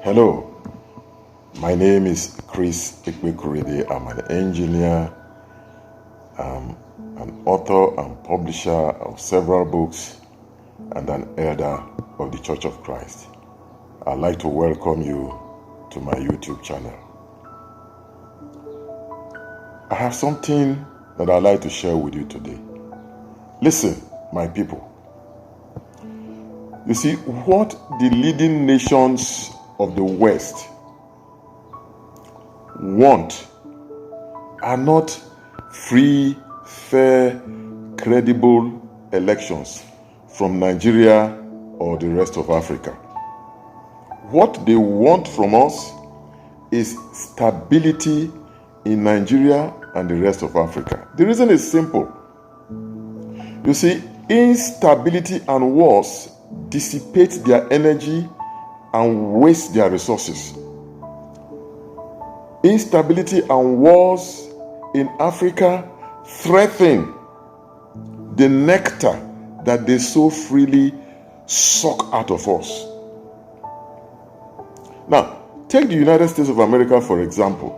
Hello, my name is Chris Ikwekurede. I'm an engineer, an author and publisher of several books, and an elder of the Church of Christ. I'd like to welcome you to my YouTube channel. I have something that I'd like to share with you today. Listen, my people. You see, what the leading nations of the West want are not free, fair, credible elections from Nigeria or the rest of Africa. What they want from us is stability in Nigeria and the rest of Africa. The reason is simple. You see, instability and wars dissipate their energy and waste their resources. Instability and wars in Africa threaten the nectar that they so freely suck out of us. Now, take the United States of America, for example.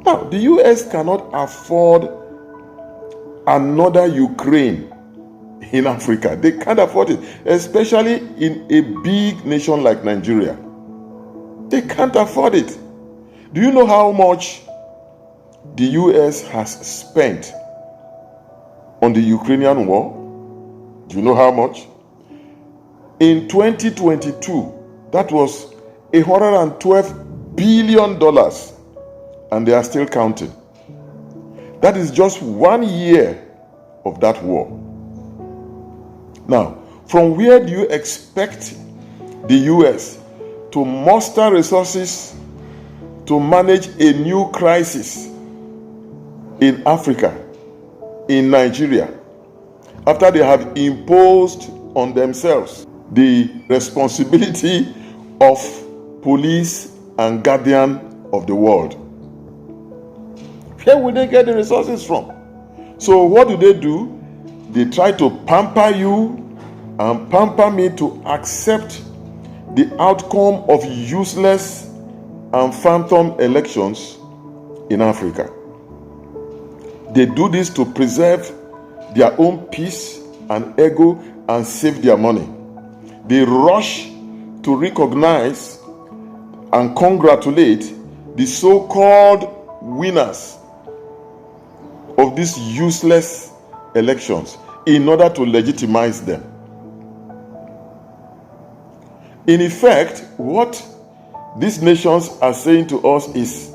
Now, the US cannot afford another Ukraine in Africa. They can't afford it, especially in a big nation like Nigeria. They can't afford it. Do you know how much the US has spent on the Ukrainian war? Do you know how much? In 2022, that was $112 billion, and they are still counting. That is just 1 year of that war. Now, from where do you expect the US to muster resources to manage a new crisis in Africa, in Nigeria, after they have imposed on themselves the responsibility of police and guardian of the world? Where will they get the resources from? So what do? They try to pamper you and pamper me to accept the outcome of useless and phantom elections in Africa. They do this to preserve their own peace and ego and save their money. They rush to recognize and congratulate the so-called winners of these useless elections in order to legitimize them. In effect, what these nations are saying to us is,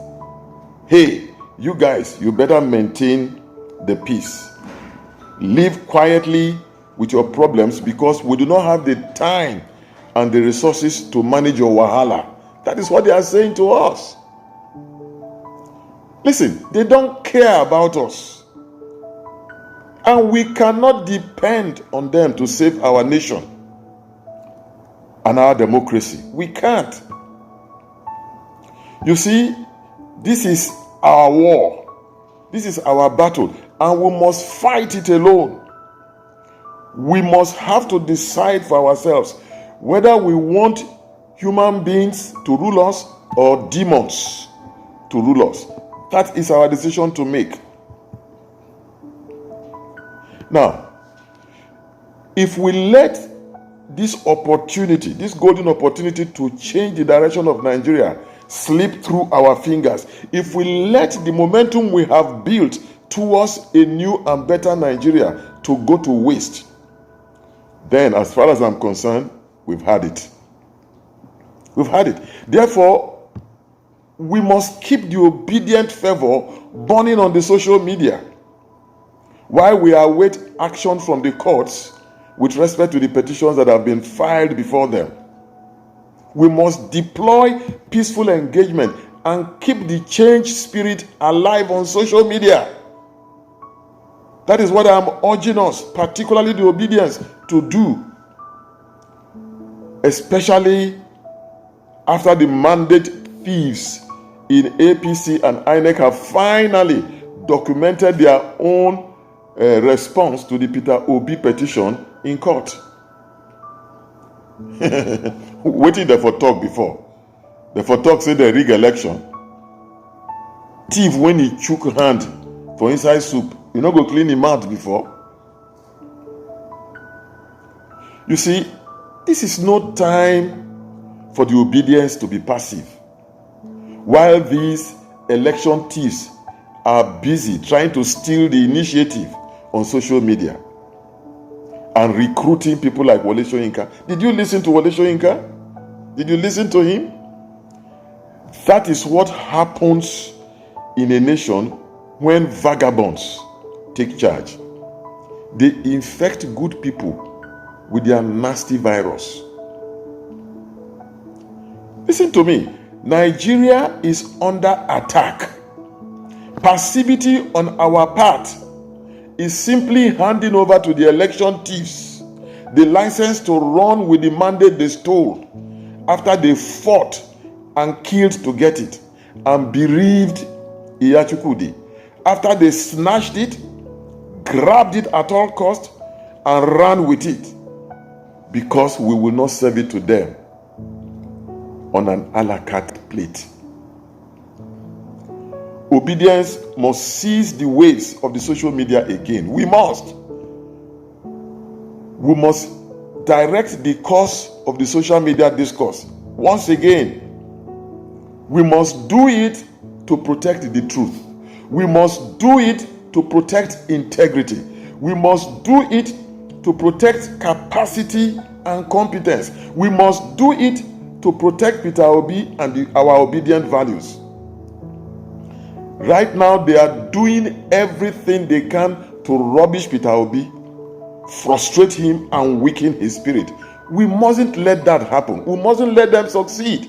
hey, you guys, you better maintain the peace. Live quietly with your problems because we do not have the time and the resources to manage your wahala. That is what they are saying to us. Listen, they don't care about us. And we cannot depend on them to save our nation and our democracy. We can't. You see, this is our war. This is our battle. And we must fight it alone. We must have to decide for ourselves whether we want human beings to rule us or demons to rule us. That is our decision to make. Now, if we let this opportunity, this golden opportunity to change the direction of Nigeria slip through our fingers, if we let the momentum we have built towards a new and better Nigeria to go to waste, then as far as I'm concerned, we've had it. We've had it. Therefore, we must keep the obedient fervor burning on the social media while we await action from the courts with respect to the petitions that have been filed before them. We must deploy peaceful engagement and keep the change spirit alive on social media. That is what I'm urging us, particularly the obedience, to do. Especially after the mandate thieves in APC and INEC have finally documented their own response to the Peter Obi petition in court. Waiting there for talk before. The for talk say the rig election. Thief when he chook hand for inside soup, you no go clean him mouth before. You see, this is no time for the obedience to be passive. While these election thieves are busy trying to steal the initiative on social media and recruiting people like Wole Soyinka. Did you listen to Wole Soyinka? Did you listen to him? That is what happens in a nation when vagabonds take charge. They infect good people with their nasty virus. Listen to me. Nigeria is under attack. Passivity on our part is simply handing over to the election thieves the license to run with the mandate they stole after they fought and killed to get it and bereaved Iya Chukwudi after they snatched it, grabbed it at all cost, and ran with it, because we will not serve it to them on an a la carte plate. Obedience must seize the waves of the social media again. We must direct the course of the social media discourse once again. We must do it to protect the truth. We must do it to protect integrity. We must do it to protect capacity and competence. We must do it to protect Peter Obi and our obedient values. Right now, they are doing everything they can to rubbish Peter Obi, frustrate him, and weaken his spirit. We mustn't let that happen. We mustn't let them succeed.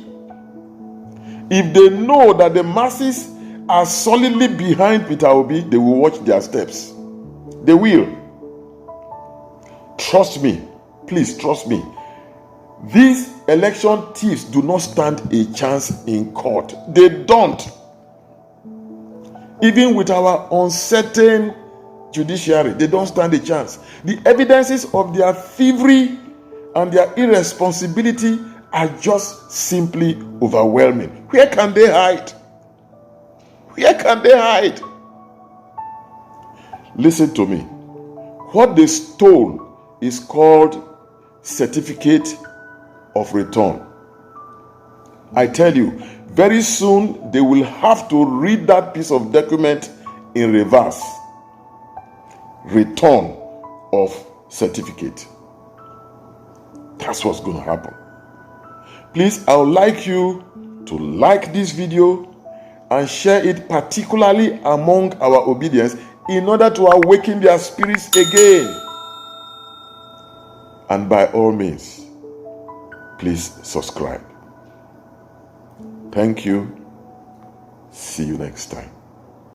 If they know that the masses are solidly behind Peter Obi, they will watch their steps. They will. Trust me. Please trust me. These election thieves do not stand a chance in court. They don't. Even with our uncertain judiciary, they don't stand a chance. The evidences of their thievery and their irresponsibility are just simply overwhelming. Where can they hide? Where can they hide? Listen to me. What they stole is called certificate of return. I tell you, very soon they will have to read that piece of document in reverse. Return of certificate. That's what's going to happen. Please, I would like you to like this video and share it, particularly among our obedience, in order to awaken their spirits again. And by all means, please subscribe. Thank you. See you next time.